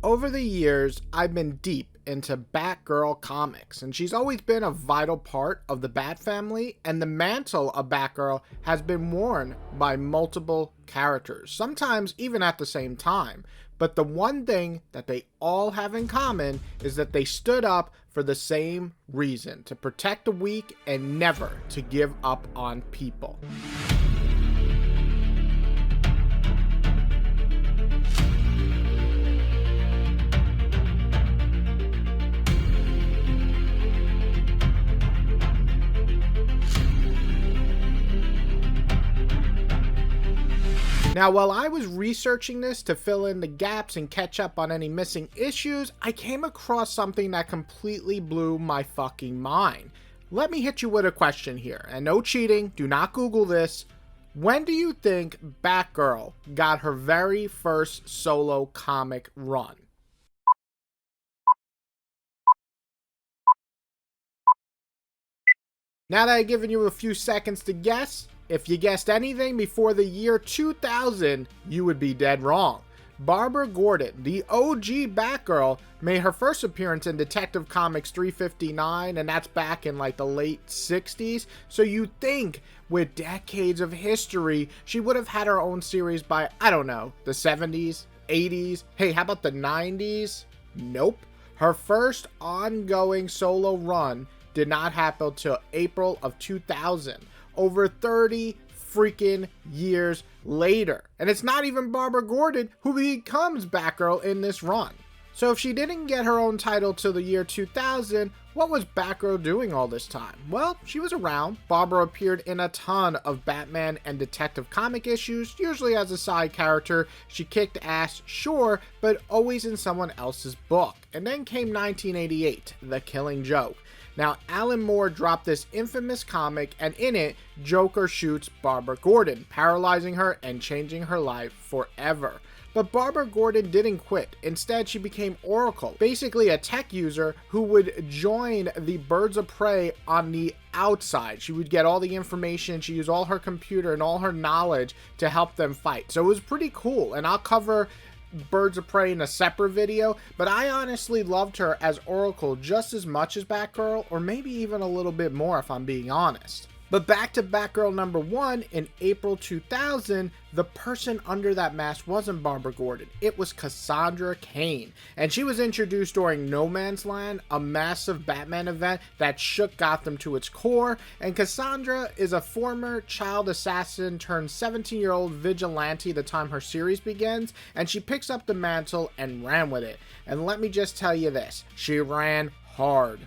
Over the years, I've been deep into Batgirl comics, and she's always been a vital part of the Bat family, and the mantle of Batgirl has been worn by multiple characters, sometimes even at the same time. But the one thing that they all have in common is that they stood up for the same reason: to protect the weak and never to give up on people. Now, while I was researching this to fill in the gaps and catch up on any missing issues, I came across something that completely blew my fucking mind. Let me hit you with a question here, and no cheating, do not Google this. When do you think Batgirl got her very first solo comic run? Now that I've given you a few seconds to guess, if you guessed anything before the year 2000, you would be dead wrong. Barbara Gordon, the OG Batgirl, made her first appearance in Detective Comics 359, and that's back in like the late 60s. So you'd think with decades of history, she would have had her own series by, I don't know, the 70s, 80s. Hey, how about the 90s? Nope. Her first ongoing solo run did not happen till April of 2000. Over 30 freaking years later. And it's not even Barbara Gordon who becomes Batgirl in this run. So if she didn't get her own title till the year 2000, what was Batgirl doing all this time? Well, she was around. Barbara appeared in a ton of Batman and Detective comic issues, usually as a side character. She kicked ass, sure, but always in someone else's book. And then came 1988, The Killing Joke. Now, Alan Moore dropped this infamous comic, and in it, Joker shoots Barbara Gordon, paralyzing her and changing her life forever. But Barbara Gordon didn't quit. Instead, she became Oracle, basically a tech user who would join the Birds of Prey on the outside. She would get all the information, she used all her computer and all her knowledge to help them fight. So it was pretty cool, and I'll cover Birds of Prey in a separate video, but I honestly loved her as Oracle just as much as Batgirl, or maybe even a little bit more if I'm being honest. But back to Batgirl number 1 in April 2000, the person under that mask wasn't Barbara Gordon, it was Cassandra Cain. And she was introduced during No Man's Land, a massive Batman event that shook Gotham to its core. And Cassandra is a former child assassin turned 17-year-old vigilante the time her series begins, and she picks up the mantle and ran with it. And let me just tell you this, she ran hard.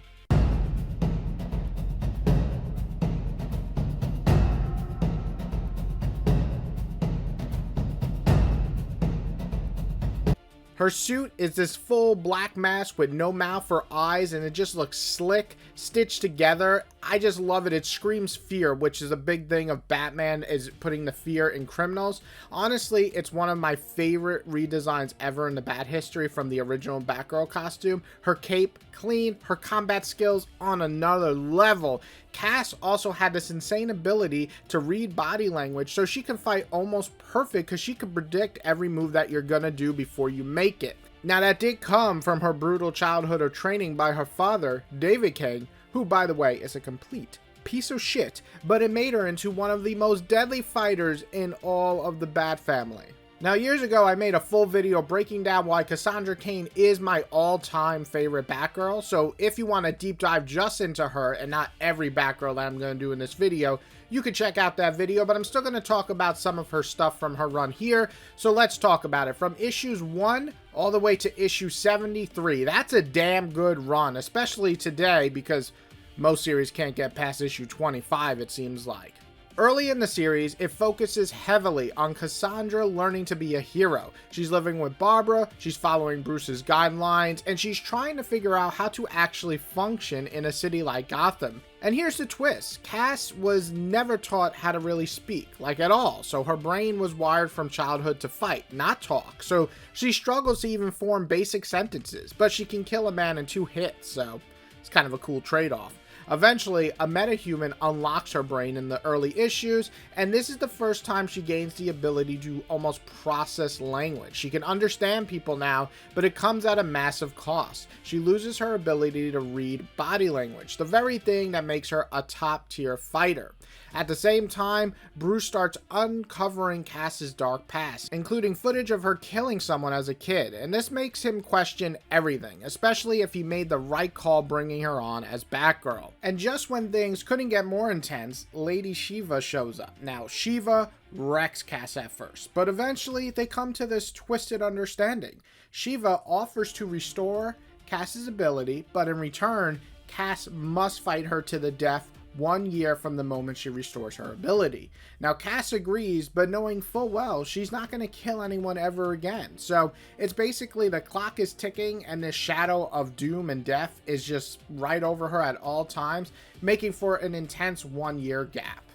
Her suit is this full black mask with no mouth or eyes, and it just looks slick, stitched together. I just love it. It screams fear, which is a big thing of Batman, is putting the fear in criminals. Honestly, it's one of my favorite redesigns ever in the Bat history from the original Batgirl costume. Her cape, clean. Her combat skills on another level. Cass also had this insane ability to read body language, so she can fight almost perfect because she can predict every move that you're gonna do before you make it. Now, that did come from her brutal childhood of training by her father, David Cain, who, by the way, is a complete piece of shit, but it made her into one of the most deadly fighters in all of the Bat family. Now, years ago, I made a full video breaking down why Cassandra Cain is my all-time favorite Batgirl, so if you want to deep dive just into her and not every Batgirl that I'm going to do in this video, you can check out that video, but I'm still going to talk about some of her stuff from her run here, so let's talk about it. From issues 1 all the way to issue 73, that's a damn good run, especially today, because most series can't get past issue 25, it seems like. Early in the series, it focuses heavily on Cassandra learning to be a hero. She's living with Barbara, she's following Bruce's guidelines, and she's trying to figure out how to actually function in a city like Gotham. And here's the twist, Cass was never taught how to really speak, like at all, so her brain was wired from childhood to fight, not talk, so she struggles to even form basic sentences, but she can kill a man in 2 hits, so it's kind of a cool trade-off. Eventually, a metahuman unlocks her brain in the early issues, and this is the first time she gains the ability to almost process language. She can understand people now, but it comes at a massive cost. She loses her ability to read body language, the very thing that makes her a top-tier fighter. At the same time, Bruce starts uncovering Cass's dark past, including footage of her killing someone as a kid, and this makes him question everything, especially if he made the right call bringing her on as Batgirl. And just when things couldn't get more intense, Lady Shiva shows up. Now, Shiva wrecks Cass at first, but eventually they come to this twisted understanding. Shiva offers to restore Cass's ability, but in return, Cass must fight her to the death 1 year from the moment she restores her ability. Now, Cass agrees, but knowing full well she's not going to kill anyone ever again. So it's basically the clock is ticking and this shadow of doom and death is just right over her at all times, making for an intense 1 year gap.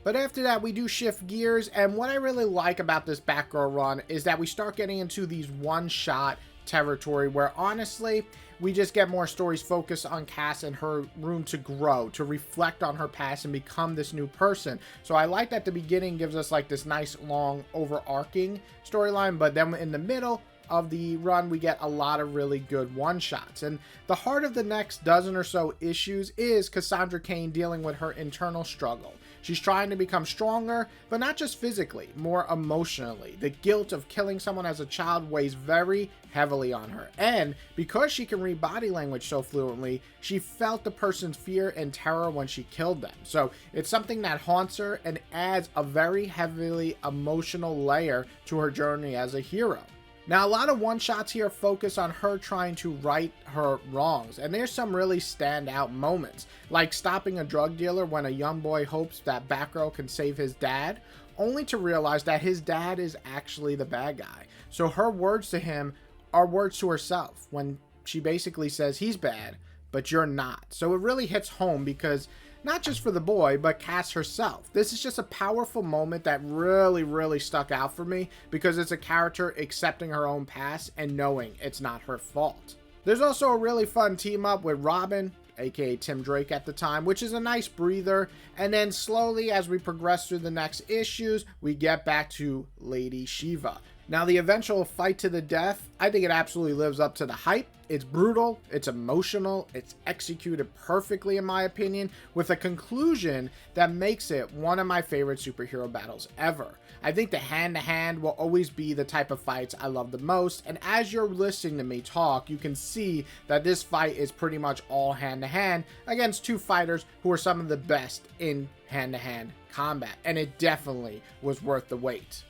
But after that, we do shift gears, and what I really like about this Batgirl run is that we start getting into these one-shot territory where honestly we just get more stories focused on Cass and her room to grow, to reflect on her past and become this new person. So I like that the beginning gives us like this nice long overarching storyline, but then in the middle of the run we get a lot of really good one-shots. And the heart of the next dozen or so issues is Cassandra Cain dealing with her internal struggle. She's trying to become stronger, but not just physically, more emotionally. The guilt of killing someone as a child weighs very heavily on her. And because she can read body language so fluently, she felt the person's fear and terror when she killed them. So it's something that haunts her and adds a very heavily emotional layer to her journey as a hero. Now, a lot of one-shots here focus on her trying to right her wrongs, and there's some really standout moments, like stopping a drug dealer when a young boy hopes that Batgirl can save his dad, only to realize that his dad is actually the bad guy. So her words to him are words to herself, when she basically says, he's bad, but you're not. So it really hits home because not just for the boy, but Cass herself. This is just a powerful moment that really stuck out for me because it's a character accepting her own past and knowing it's not her fault. There's also a really fun team up with Robin, aka Tim Drake at the time, which is a nice breather. And then slowly as we progress through the next issues, we get back to Lady Shiva. Now, the eventual fight to the death, I think it absolutely lives up to the hype. It's brutal, it's emotional, it's executed perfectly in my opinion, with a conclusion that makes it one of my favorite superhero battles ever. I think the hand-to-hand will always be the type of fights I love the most, and as you're listening to me talk, you can see that this fight is pretty much all hand-to-hand against two fighters who are some of the best in hand-to-hand combat, and it definitely was worth the wait.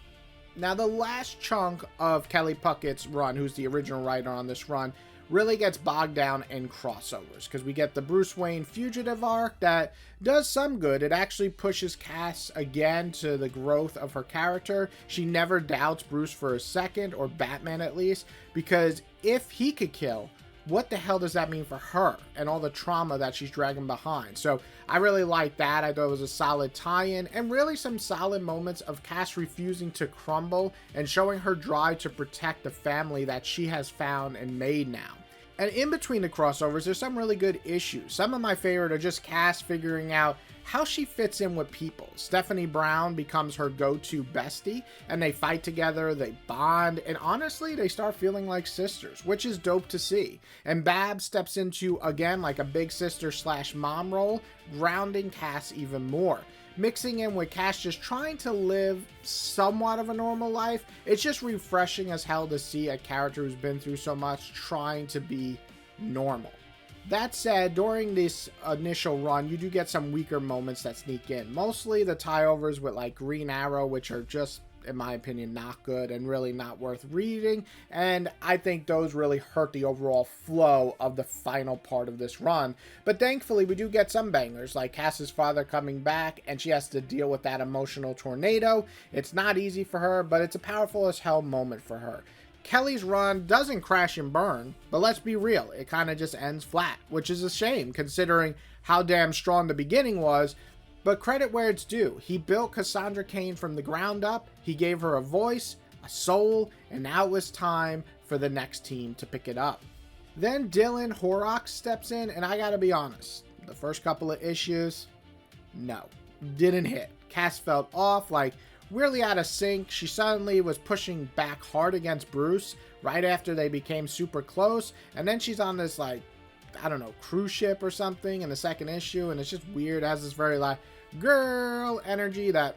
Now, the last chunk of Kelly Puckett's run, who's the original writer on this run, really gets bogged down in crossovers because we get the Bruce Wayne fugitive arc that does some good. It actually pushes Cass again to the growth of her character. She never doubts Bruce for a second, or Batman at least, because if he could kill, what the hell does that mean for her and all the trauma that she's dragging behind? So I really like that. I thought it was a solid tie-in and really some solid moments of Cass refusing to crumble and showing her drive to protect the family that she has found and made now. And in between the crossovers, there's some really good issues. Some of my favorite are just Cass figuring out how she fits in with people. Stephanie Brown becomes her go-to bestie, and they fight together, they bond, and honestly, they start feeling like sisters, which is dope to see. And Bab steps into, again, like a big sister slash mom role, grounding Cass even more. Mixing in with Cass just trying to live somewhat of a normal life, it's just refreshing as hell to see a character who's been through so much trying to be normal. That said, during this initial run, you do get some weaker moments that sneak in. Mostly the tie-overs with like Green Arrow, which are just, in my opinion, not good and really not worth reading. And I think those really hurt the overall flow of the final part of this run. But thankfully, we do get some bangers, like Cass's father coming back and she has to deal with that emotional tornado. It's not easy for her, but it's a powerful as hell moment for her. Kelly's run doesn't crash and burn, but let's be real, it kind of just ends flat, which is a shame considering how damn strong the beginning was. But credit where it's due. He built Cassandra Cain from the ground up, he gave her a voice, a soul, and now it was time for the next team to pick it up. Then Dylan Horrocks steps in, and I gotta be honest, The first couple of issues, no, didn't hit. Cass felt off, like weirdly out of sync. She suddenly was pushing back hard against Bruce right after they became super close. And then she's on this, like, I don't know, cruise ship or something in the second issue. And it's just weird. It has this very, like, girl energy that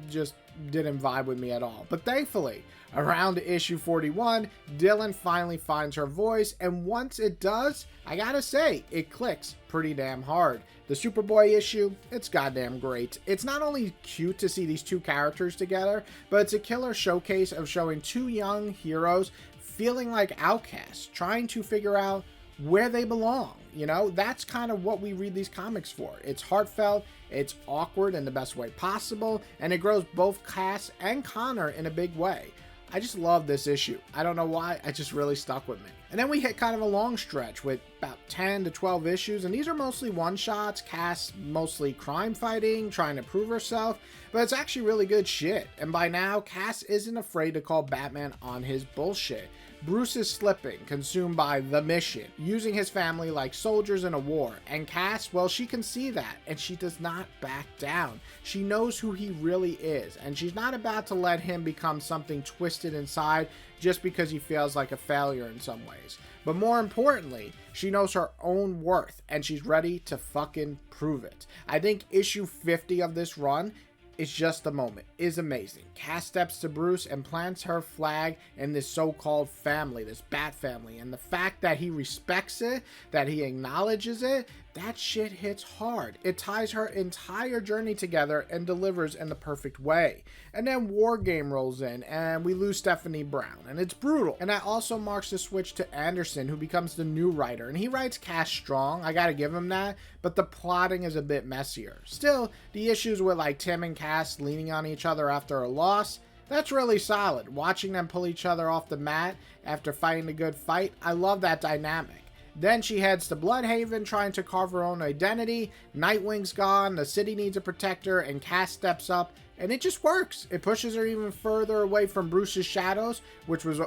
just didn't vibe with me at all. But thankfully, around issue 41, Dylan finally finds her voice, and once it does, I gotta say, it clicks pretty damn hard. The Superboy issue, it's goddamn great. It's not only cute to see these two characters together, but it's a killer showcase of showing two young heroes feeling like outcasts, trying to figure out where they belong. You know, that's kind of what we read these comics for. It's heartfelt, it's awkward in the best way possible, and it grows both Cass and Connor in a big way. I just love this issue. I don't know why, it just really stuck with me. And then we hit kind of a long stretch with about 10 to 12 issues, and these are mostly one-shots. Cass mostly crime fighting, trying to prove herself, but it's actually really good shit. And by now, Cass isn't afraid to call Batman on his bullshit. Bruce is slipping, consumed by the mission, using his family like soldiers in a war. And Cass, well, she can see that, and she does not back down. She knows who he really is, and she's not about to let him become something twisted inside just because he feels like a failure in some ways. But more importantly, she knows her own worth, and she's ready to fucking prove it. I think issue 50 of this run, it's just the moment, is amazing. Cass steps to Bruce and plants her flag in this so-called family, this Bat family, and the fact that he respects it, that he acknowledges it, that shit hits hard. It ties her entire journey together and delivers in the perfect way. And then War Game rolls in and we lose Stephanie Brown, and it's brutal. And that also marks the switch to Anderson, who becomes the new writer, and he writes Cass strong, I gotta give him that, but the plotting is a bit messier. Still, the issues with like Tim and Cass leaning on each other after a loss, that's really solid. Watching them pull each other off the mat after fighting a good fight, I love that dynamic. Then she heads to Bloodhaven trying to carve her own identity. Nightwing's gone, the city needs a protector, and Cass steps up, and it just works. It pushes her even further away from Bruce's shadows, which was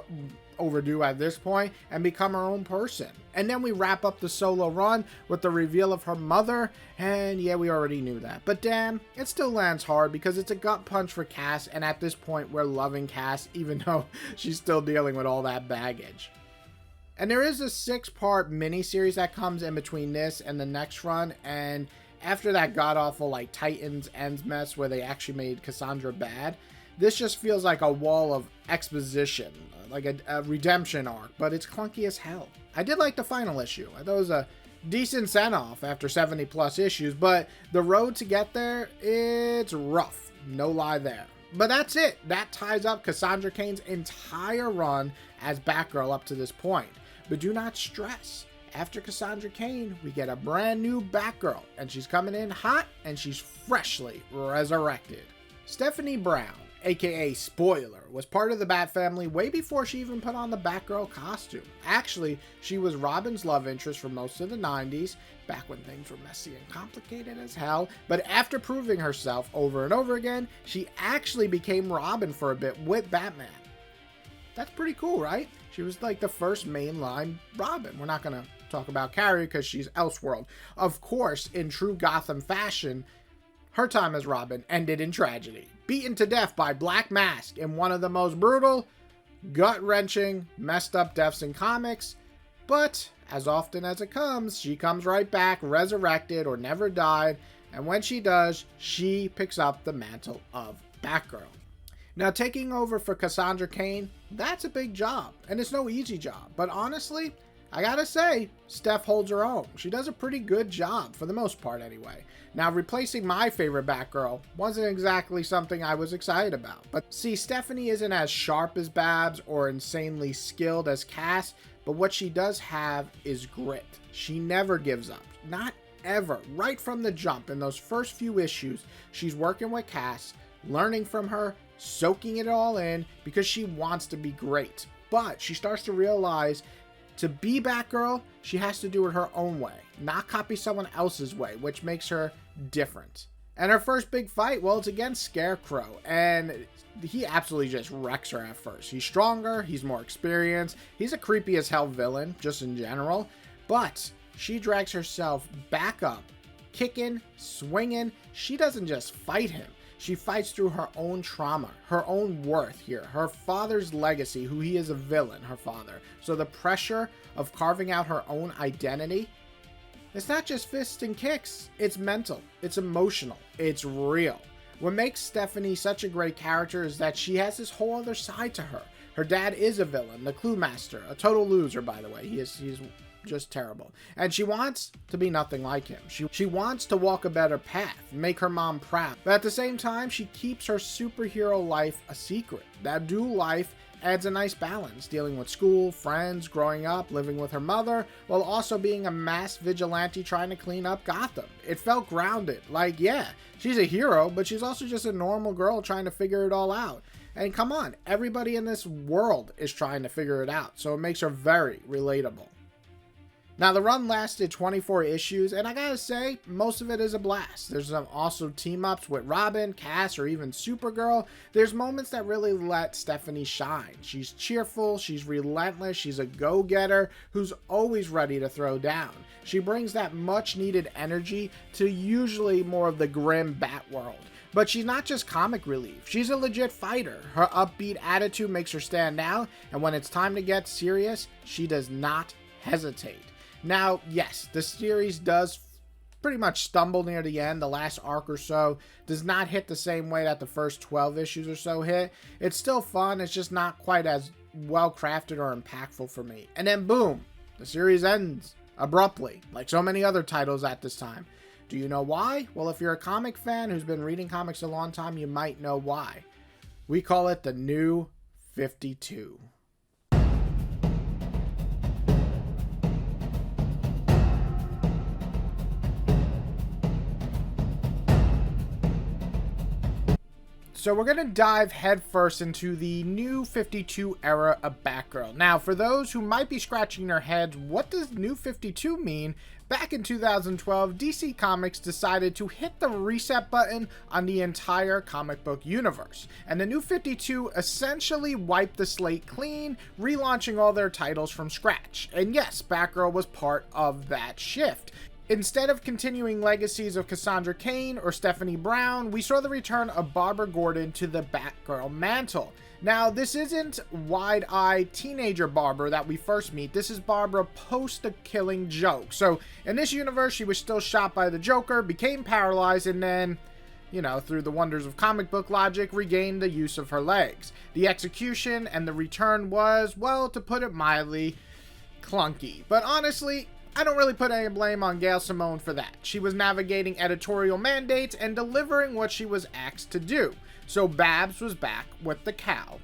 overdue at this point, and become her own person. And then we wrap up the solo run with the reveal of her mother, and yeah, we already knew that. But damn, it still lands hard because it's a gut punch for Cass, and at this point, we're loving Cass, even though she's still dealing with all that baggage. And there is a 6-part miniseries that comes in between this and the next run, and after that god-awful like Titans Ends mess where they actually made Cassandra bad, this just feels like a wall of exposition, like a redemption arc, but it's clunky as hell. I did like the final issue. I thought it was a decent send-off after 70 plus issues, but the road to get there, it's rough. No lie there. But that's it. That ties up Cassandra Cain's entire run as Batgirl up to this point. But do not stress. After Cassandra Cain, we get a brand new Batgirl, and she's coming in hot, and she's freshly resurrected. Stephanie Brown, aka Spoiler, was part of the Bat family way before she even put on the Batgirl costume. Actually, she was Robin's love interest for most of the 90s, back when things were messy and complicated as hell, but after proving herself over and over again, she actually became Robin for a bit with Batman. That's pretty cool, right? She was like the first mainline Robin. We're not going to talk about Carrie because she's Elseworld. Of course, in true Gotham fashion, her time as Robin ended in tragedy. Beaten to death by Black Mask in one of the most brutal, gut-wrenching, messed up deaths in comics. But, as often as it comes, she comes right back, resurrected or never died. And when she does, she picks up the mantle of Batgirl. Now, taking over for Cassandra Cain, that's a big job, and it's no easy job. But honestly, I gotta say, Steph holds her own. She does a pretty good job, for the most part anyway. Now, replacing my favorite Batgirl wasn't exactly something I was excited about. But see, Stephanie isn't as sharp as Babs or insanely skilled as Cass, but what she does have is grit. She never gives up. Not ever. Right from the jump, in those first few issues, she's working with Cass, learning from her, soaking it all in because she wants to be great. But she starts to realize to be Batgirl, she has to do it her own way, not copy someone else's way, which makes her different. And her first big fight, well, it's against Scarecrow, and he absolutely just wrecks her at first. He's stronger, he's more experienced, he's a creepy as hell villain, just in general, but she drags herself back up, kicking, swinging. She doesn't just fight him. She fights through her own trauma, her own worth here, her father's legacy, who he is a villain, her father. So the pressure of carving out her own identity, it's not just fists and kicks. It's mental, it's emotional, it's real. What makes Stephanie such a great character is that she has this whole other side to her. Her dad is a villain, the Clue Master, a total loser, by the way. He's just terrible. And she wants to be nothing like him. She wants to walk a better path, make her mom proud. But at the same time, she keeps her superhero life a secret. That dual life adds a nice balance, dealing with school, friends, growing up, living with her mother, while also being a mass vigilante trying to clean up Gotham. It felt grounded. Like, yeah, she's a hero, but she's also just a normal girl trying to figure it all out. And come on, everybody in this world is trying to figure it out, so it makes her very relatable. Now, the run lasted 24 issues, and I gotta say, most of it is a blast. There's some awesome team-ups with Robin, Cass, or even Supergirl. There's moments that really let Stephanie shine. She's cheerful, she's relentless, she's a go-getter who's always ready to throw down. She brings that much-needed energy to usually more of the grim Bat world. But she's not just comic relief, she's a legit fighter. Her upbeat attitude makes her stand out, and when it's time to get serious, she does not hesitate. Now, yes, the series does pretty much stumble near the end. The last arc or so does not hit the same way that the first 12 issues or so hit. It's still fun, it's just not quite as well crafted or impactful for me. And then boom, the series ends abruptly, like so many other titles at this time. Do you know why? Well, if you're a comic fan who's been reading comics a long time, you might know why. We call it the New 52. So we're going to dive headfirst into the New 52 era of Batgirl. Now, for those who might be scratching their heads, what does New 52 mean? Back in 2012, DC Comics decided to hit the reset button on the entire comic book universe. And the New 52 essentially wiped the slate clean, relaunching all their titles from scratch. And yes, Batgirl was part of that shift. Instead of continuing legacies of Cassandra Cain or Stephanie Brown, we saw the return of Barbara Gordon to the Batgirl mantle. Now, this isn't wide-eyed teenager Barbara that we first meet. This is Barbara post the Killing Joke. So, in this universe, she was still shot by the Joker, became paralyzed, and then, you know, through the wonders of comic book logic, regained the use of her legs. The execution and the return was, well, to put it mildly, clunky. But honestly, I don't really put any blame on Gail Simone for that. She was navigating editorial mandates and delivering what she was asked to do. So Babs was back with the cow.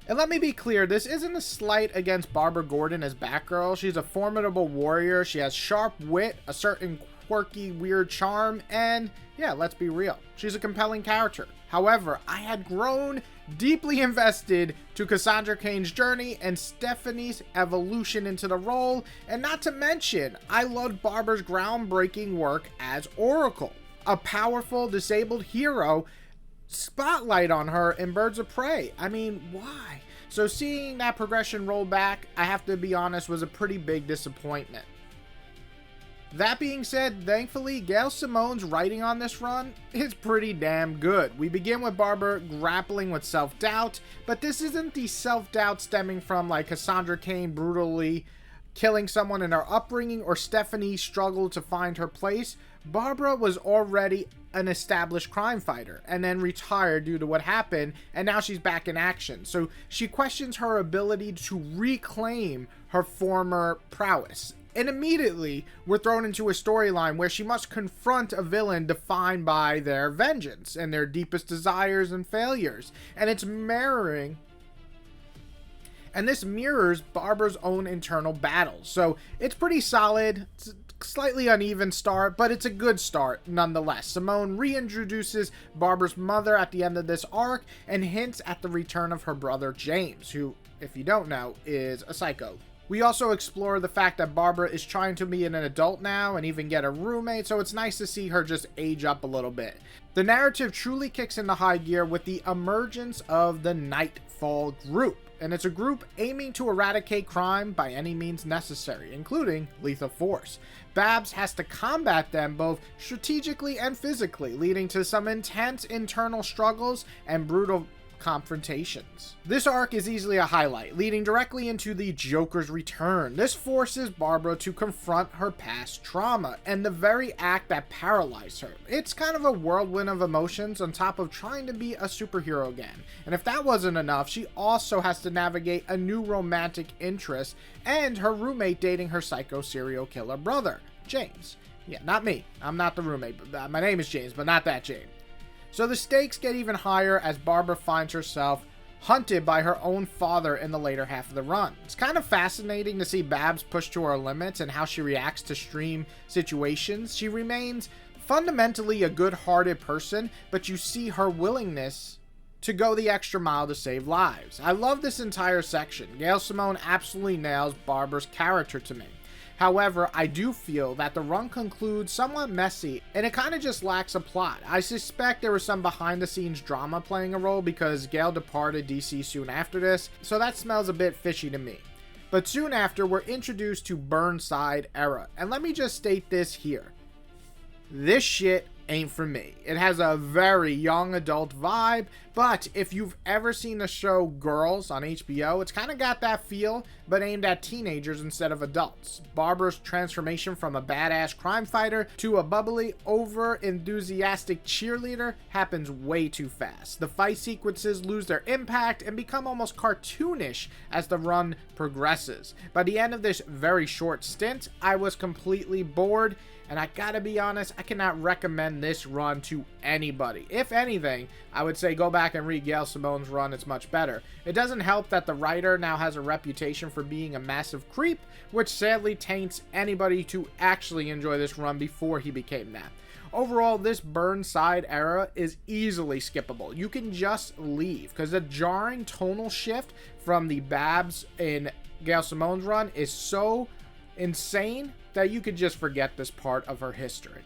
And let me be clear, this isn't a slight against Barbara Gordon as Batgirl. She's a formidable warrior. She has sharp wit, a certain quirky, weird charm, and yeah, let's be real, she's a compelling character. However, I had grown deeply invested to Cassandra Cain's journey and Stephanie's evolution into the role, and not to mention, I loved Barbara's groundbreaking work as Oracle, a powerful, disabled hero. Spotlight on her in Birds of Prey. I mean, why? So seeing that progression roll back, I have to be honest, was a pretty big disappointment. That being said, thankfully, Gail Simone's writing on this run is pretty damn good. We begin with Barbara grappling with self-doubt, but this isn't the self-doubt stemming from like Cassandra Cain brutally killing someone in her upbringing or Stephanie's struggle to find her place. Barbara was already an established crime fighter and then retired due to what happened, and now she's back in action. So she questions her ability to reclaim her former prowess. And immediately, we're thrown into a storyline where she must confront a villain defined by their vengeance and their deepest desires and failures. And it's mirroring. And this mirrors Barbara's own internal battles. So it's pretty solid. It's a slightly uneven start, but it's a good start nonetheless. Simone reintroduces Barbara's mother at the end of this arc and hints at the return of her brother James, who, if you don't know, is a psycho. We also explore the fact that Barbara is trying to be an adult now and even get a roommate, so it's nice to see her just age up a little bit. The narrative truly kicks into high gear with the emergence of the Nightfall group. and it's a group aiming to eradicate crime by any means necessary, including lethal force. Babs has to combat them both strategically and physically, leading to some intense internal struggles and brutal confrontations. This arc is easily a highlight, leading directly into the Joker's return. This forces Barbara to confront her past trauma and the very act that paralyzed her. It's kind of a whirlwind of emotions on top of trying to be a superhero again. And if that wasn't enough, she also has to navigate a new romantic interest and her roommate dating her psycho serial killer brother, James. Yeah, not me. I'm not the roommate. My name is James, but not that James. So the stakes get even higher as Barbara finds herself hunted by her own father in the later half of the run. It's kind of fascinating to see Babs push to her limits and how she reacts to extreme situations. She remains fundamentally a good-hearted person, but you see her willingness to go the extra mile to save lives. I love this entire section. Gail Simone absolutely nails Barbara's character to me. However, I do feel that the run concludes somewhat messy and it kind of just lacks a plot. I suspect there was some behind the scenes drama playing a role because Gail departed DC soon after this, so that smells a bit fishy to me. But soon after, we're introduced to Burnside era, and let me just state this here. This shit ain't for me. It has a very young adult vibe, but if you've ever seen the show Girls on HBO, it's kind of got that feel, but aimed at teenagers instead of adults. Barbara's transformation from a badass crime fighter to a bubbly, over-enthusiastic cheerleader happens way too fast. The fight sequences lose their impact and become almost cartoonish as the run progresses. By the end of this very short stint, I was completely bored, and I gotta be honest, I cannot recommend this run to anybody. If anything, I would say go back and read Gail Simone's run, it's much better. It doesn't help that the writer now has a reputation for being a massive creep, which sadly taints anybody to actually enjoy this run before he became that. Overall, this Burnside era is easily skippable. You can just leave, because the jarring tonal shift from the Babs in Gail Simone's run is so insane that you could just forget this part of her history.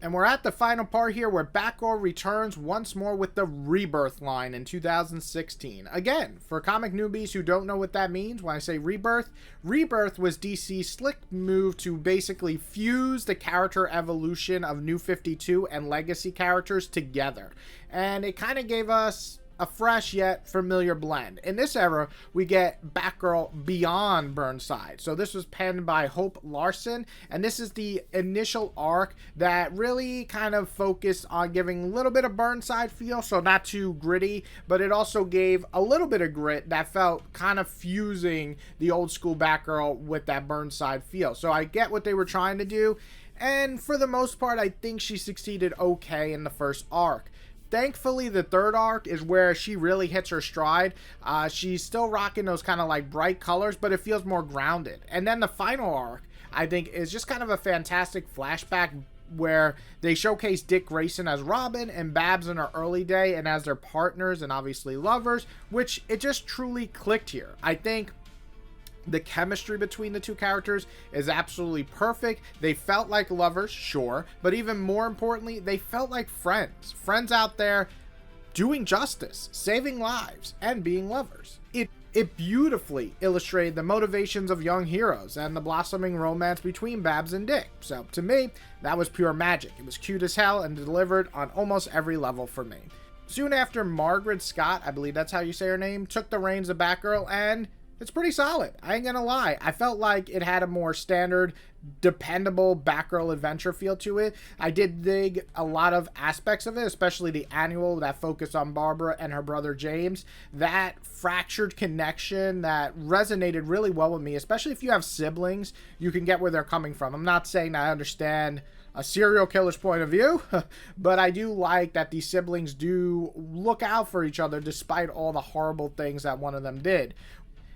And we're at the final part here where Batgirl returns once more with the Rebirth line in 2016. Again, for comic newbies who don't know what that means, when I say Rebirth, Rebirth was DC's slick move to basically fuse the character evolution of New 52 and Legacy characters together. And it kind of gave us a fresh yet familiar blend. In this era, we get Batgirl Beyond Burnside. So this was penned by Hope Larson, and this is the initial arc that really kind of focused on giving a little bit of Burnside feel, so not too gritty, but it also gave a little bit of grit that felt kind of fusing the old school Batgirl with that Burnside feel. So I get what they were trying to do, and for the most part, I think she succeeded okay in the first arc. Thankfully, the third arc is where she really hits her stride. She's still rocking those kind of like bright colors, but it feels more grounded. And then the final arc, I think, is just kind of a fantastic flashback where they showcase Dick Grayson as Robin and Babs in her early day and as their partners and obviously lovers, which it just truly clicked here. I think the chemistry between the two characters is absolutely perfect. They felt like lovers, sure, but even more importantly, they felt like friends. Friends out there doing justice, saving lives, and being lovers. It beautifully illustrated the motivations of young heroes and the blossoming romance between Babs and Dick. So to me, that was pure magic. It was cute as hell and delivered on almost every level for me. Soon after, Margaret Scott, I believe that's how you say her name, took the reins of Batgirl, and it's pretty solid. I ain't gonna lie. I felt like it had a more standard, dependable Batgirl adventure feel to it. I did dig a lot of aspects of it, especially the annual that focused on Barbara and her brother James. That fractured connection that resonated really well with me, especially if you have siblings, you can get where they're coming from. I'm not saying I understand a serial killer's point of view, but I do like that these siblings do look out for each other despite all the horrible things that one of them did.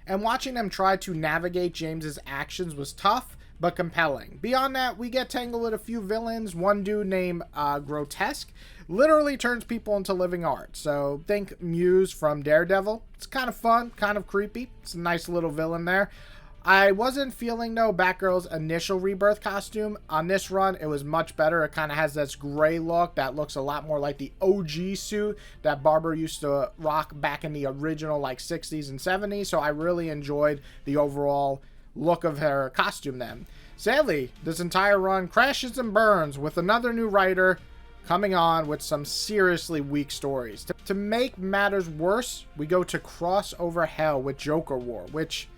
And watching them try to navigate James's actions was tough, but compelling. Beyond that, we get tangled with a few villains. One dude named Grotesque literally turns people into living art. So think Muse from Daredevil. It's kind of fun, kind of creepy. It's a nice little villain there. I wasn't feeling, though, Batgirl's initial Rebirth costume. On this run, it was much better. It kind of has this gray look that looks a lot more like the OG suit that Barbara used to rock back in the original, like, 60s and 70s. So I really enjoyed the overall look of her costume then. Sadly, this entire run crashes and burns with another new writer coming on with some seriously weak stories. To make matters worse, we go to crossover hell with Joker War, which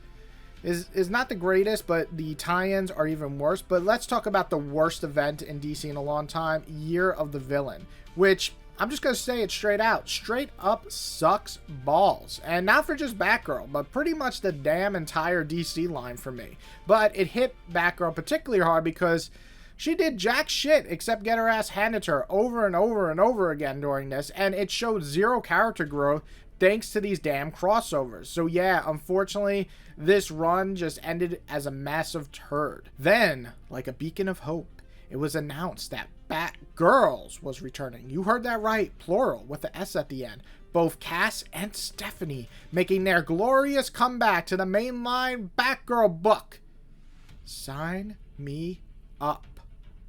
is not the greatest, but the tie-ins are even worse. But let's talk about the worst event in DC in a long time, Year of the Villain, which I'm just going to say it straight out. Straight up sucks balls. And not for just Batgirl, but pretty much the damn entire DC line for me. But it hit Batgirl particularly hard because she did jack shit except get her ass handed to her over and over and over again during this. And it showed zero character growth thanks to these damn crossovers. So yeah, unfortunately, this run just ended as a massive turd. Then, like a beacon of hope, it was announced that Batgirls was returning. You heard that right, plural, with the S at the end. Both Cass and Stephanie making their glorious comeback to the mainline Batgirl book. Sign me up.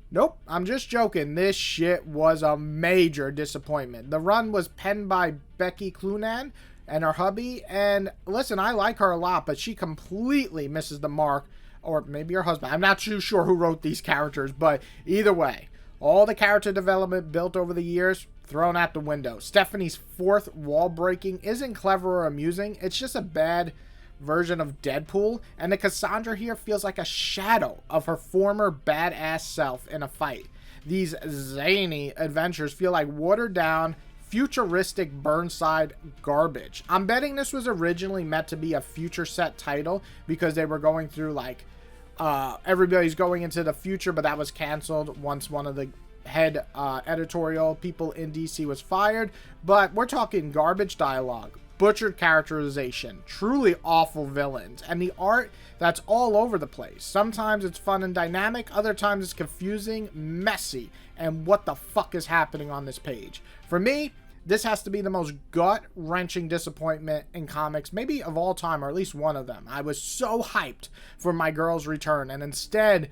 Nope, I'm just joking. This shit was a major disappointment. The run was penned by Becky Cloonan and her hubby. And listen, I like her a lot, but she completely misses the mark. Or maybe her husband. I'm not too sure who wrote these characters, but either way, all the character development built over the years, thrown out the window. Stephanie's fourth wall breaking isn't clever or amusing. It's just a bad version of Deadpool, and the Cassandra here feels like a shadow of her former badass self in a fight. These zany adventures feel like watered down, futuristic Burnside garbage. I'm betting this was originally meant to be a future set title because they were going through like everybody's going into the future, but that was canceled once one of the head editorial people in DC was fired. But we're talking garbage dialogue, butchered characterization, truly awful villains, and the art that's all over the place. Sometimes it's fun and dynamic, other times it's confusing, messy, and what the fuck is happening on this page? For me, this has to be the most gut-wrenching disappointment in comics, maybe of all time, or at least one of them. I was so hyped for my girl's return, and instead,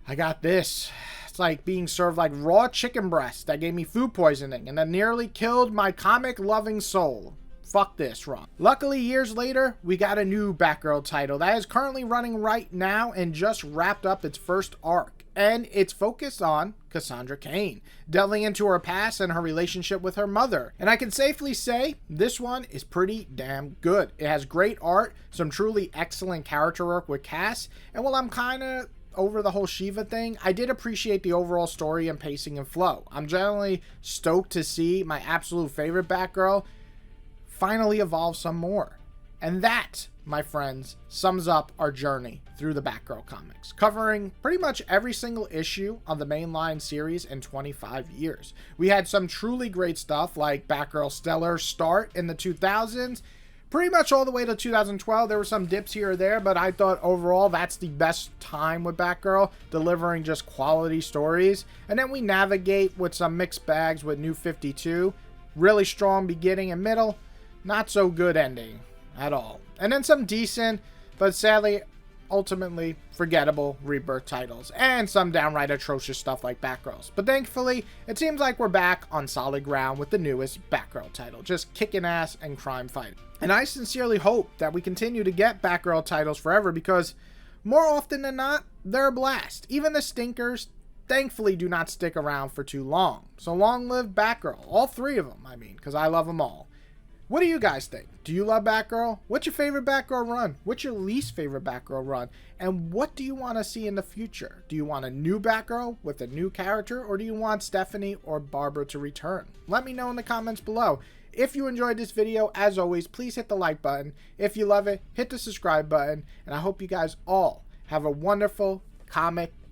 I got this. It's like being served like raw chicken breast that gave me food poisoning and that nearly killed my comic-loving soul. Fuck this, Ron. Luckily, years later, we got a new Batgirl title that is currently running right now and just wrapped up its first arc. And it's focused on Cassandra Cain, delving into her past and her relationship with her mother. And I can safely say this one is pretty damn good. It has great art, some truly excellent character work with Cass, and while I'm kind of over the whole Shiva thing, I did appreciate the overall story and pacing and flow. I'm generally stoked to see my absolute favorite Batgirl finally evolve some more. And that, my friends, sums up our journey through the Batgirl comics, covering pretty much every single issue on the mainline series in 25 years. We had some truly great stuff like Batgirl Stellar start in the 2000s, pretty much all the way to 2012. There were some dips here or there, but I thought overall that's the best time with Batgirl, delivering just quality stories. And then we navigate with some mixed bags with New 52, really strong beginning and middle, not so good ending at all. And then some decent, but sadly, ultimately forgettable Rebirth titles, and some downright atrocious stuff like Batgirls. But thankfully, it seems like we're back on solid ground with the newest Batgirl title, just kicking ass and crime fighting. And I sincerely hope that we continue to get Batgirl titles forever, because more often than not, they're a blast. Even the stinkers, thankfully, do not stick around for too long. So long live Batgirl. All three of them, I mean, because I love them all. What do you guys think? Do you love Batgirl? What's your favorite Batgirl run? What's your least favorite Batgirl run? And what do you want to see in the future? Do you want a new Batgirl with a new character, or do you want Stephanie or Barbara to return? Let me know in the comments below. If you enjoyed this video, as always, please hit the like button. If you love it, hit the subscribe button. And I hope you guys all have a wonderful comic